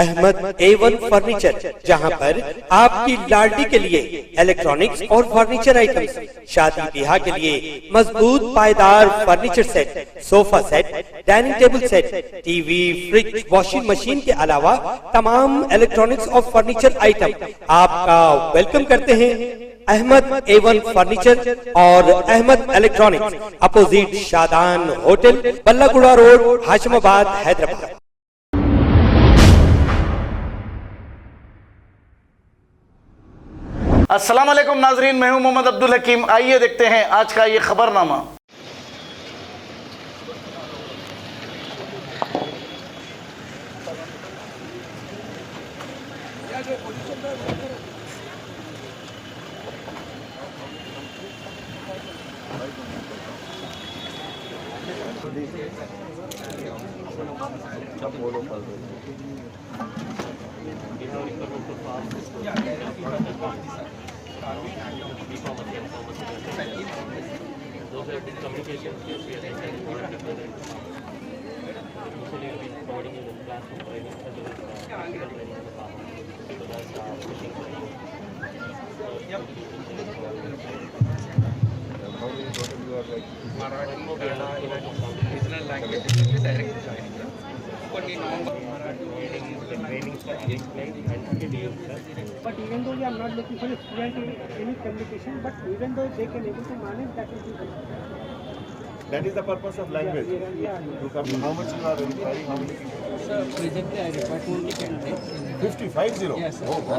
Ahmad A1 furniture, जहां पर आपकी लाडली के लिए इलेक्ट्रॉनिक्स और फर्नीचर आइटम्स, शादी ब्याह के लिए मजबूत पायदार furniture set, sofa set, dining table set, TV, fridge, washing machine के अलावा तमाम इलेक्ट्रॉनिक्स और फर्नीचर आइटम आपका वेलकम करते हैं। अहमद A1 फर्नीचर और Ahmed electronics, opposite Shadan hotel, Ballaguda road, Hashimabad, Hyderabad. अस्सलाम वालेकुम नाजरीन, मैं हूं मोहम्मद अब्दुल हकीम। आइए देखते हैं आज का ये खबरनामा। But even though we are not looking for a student in any communication, but even though they can able to manage, that is the That is the purpose of language. How much you are requiring? How many people? Sir, presently I require 20 candidates. 50. Yes, sir. Oh, wow.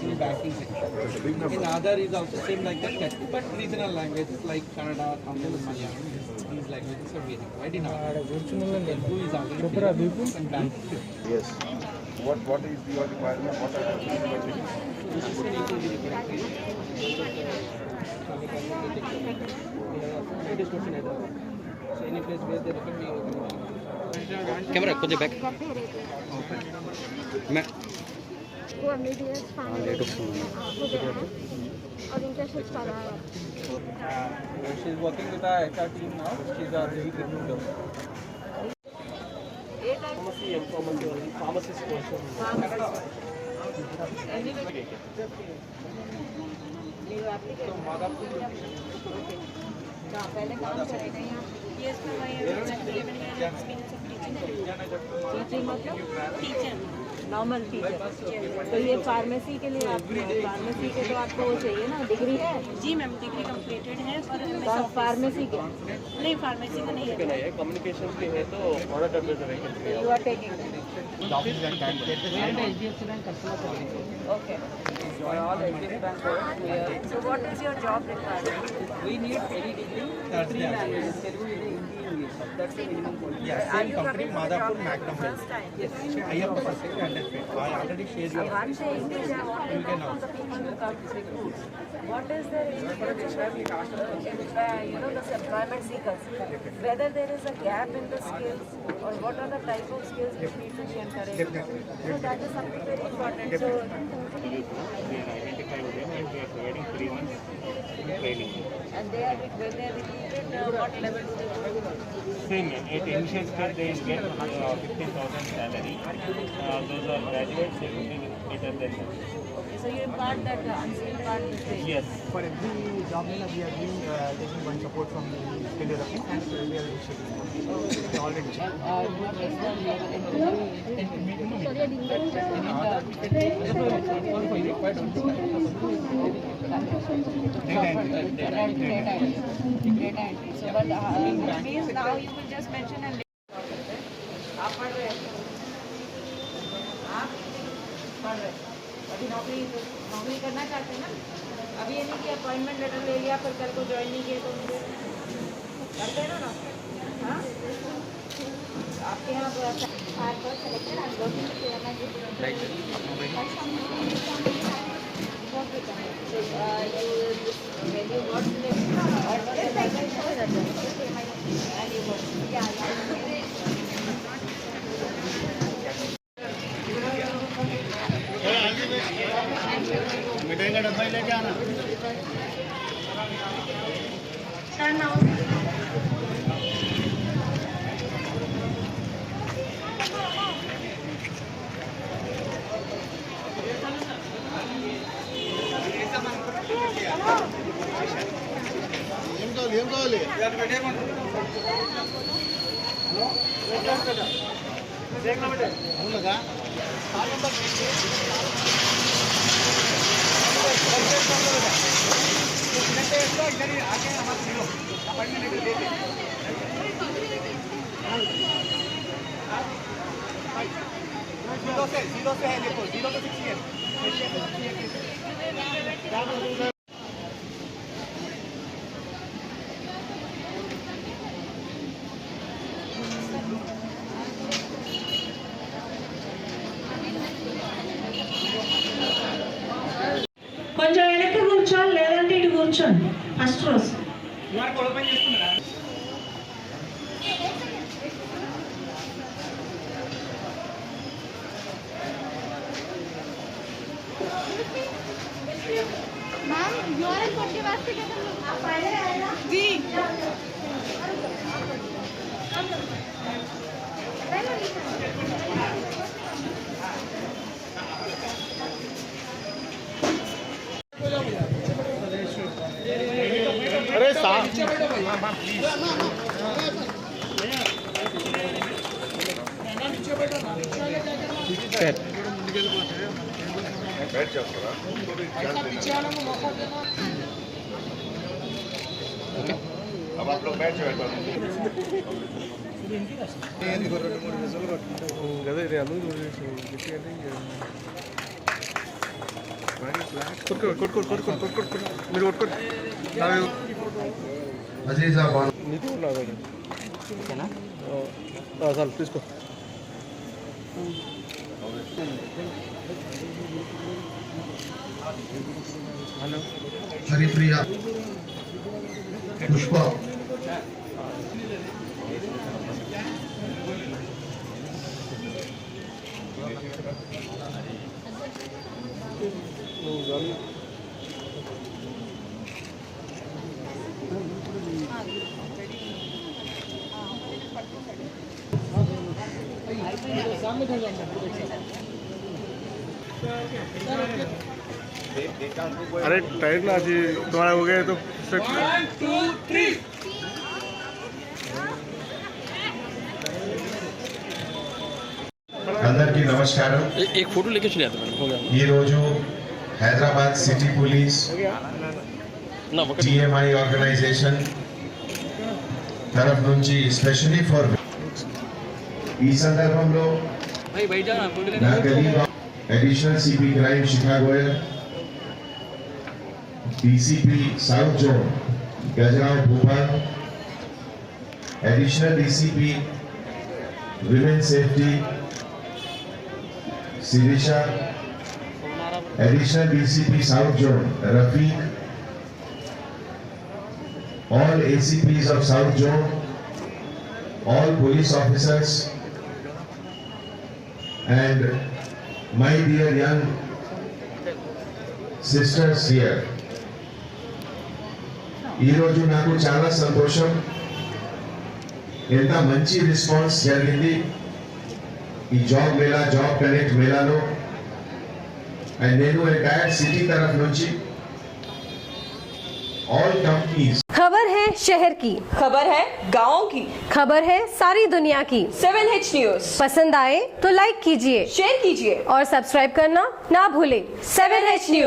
In banking sector. That's a big number. In other is also same like that, but regional languages like Kannada, Tamil, Malayalam. These languages are very wide in our. Telugu is already and banking. Yes. What is your requirement? What are the requirements? Assistant need to be required. So any place where they require me. Camera खुद back मैं वो MBBS final हो गया है और internship कर रहा है। She is working with our HR team now. She is our lead recruiter. Pharmacy and pharmacist person. पहले काम करेगा यहाँ टीचिंग मतलब टीचर नॉर्मल टीचर। तो ये फार्मेसी के लिए आप फार्मेसी के तो आपको वो चाहिए ना, डिग्री है? जी मैम, डिग्री कंप्लीटेड है और फार्मेसी के नहीं, फार्मेसी का नहीं है, कम्युनिकेशन के है तो order vacancy you are taking okay. for all HDFC Bank work, we are, So what is your job requirement? we need any degree, 3 languages, Telugu, Hindi, English. That's the minimum qualification. Are you coming for the job first time? Yes, I have a first candidate. I already shared your. One thing is I want to know from the people who come to recruit. What is the this employment seekers? Whether there is a gap in the skills or what are the type of skills which need to be encouraged. So that is something very important. So and they are when they are recruited, what level do they go to? Same, at initial stage they get 15,000 salary. Those are graduates, they will be better than that. Okay, so you impart that unseen part in training. Yes. For every job we are doing taking one support from the skill development and we are initiating already. So but means now you will just mention and आप पढ़ रहे हैं? आप पढ़ रहे हैं? अभी नौकरी करना चाहते हैं ना? अभी ये नहीं कि अपॉइंटमेंट लेटर ले लिया फिर कल को ज्वाइन नहीं किए तो मुझे करते हैं ना नौकरी? हाँ? आपके यहाँ selected I am working with when you got मिठाई का डब्बा लेके आना। जीरो से है, देखो 0 to 6 years। కొంచెం వెనక్కి కూర్చోండి లేదంటే ఇటు కూర్చోండి ఫస్ట్ రోజు मैम यूआरएल कोड के वास्ते क्या करना आप पहले आएगा जी अरे साहब बैठ जाओ थोड़ा अब आप लोग बैठ जाओ తీసుకో हरिप्रिया पुष्पा अरे टाइट ना जी तुम्हारा हो गया तो అందరికీ నమస్కారం एक फोटो लेके चले आते मैडम हो गया ఈ రోజు హైదరాబాద్ సిటీ పోలీస్ ना वो టిఎంఐ ఆర్గనైజేషన్ తరఫు నుంచి స్పెషల్లీ ఫర్ ఈ సందర్భంలో भाई भाई जाना फोटो నా కలీగ్ అడిషనల్ సిపి క్రైమ్ షికాగోయర్ DCP south zone Gajarao Bhupal additional DCP women safety Sirisha, additional DCP South Zone, Rafiq, all ACPs of South Zone, all police officers, and my dear young sisters here. ఈ రోజు నాకు చాలా సంతోషం, ఎంత మంచి response జరిగింది ఈ జాబ్ మేళా జాబ్ కనెక్ట్ మేళాలో. అండ్ నేను ఎంటైర్ సిటీ తరఫు నుంచి ఆల్ కంపెనీస్ खबर है शहर की, खबर है गाँव की, खबर है सारी दुनिया की। 7H न्यूज पसंद आए तो लाइक कीजिए, शेयर कीजिए और सब्सक्राइब करना ना भूले। 7H news.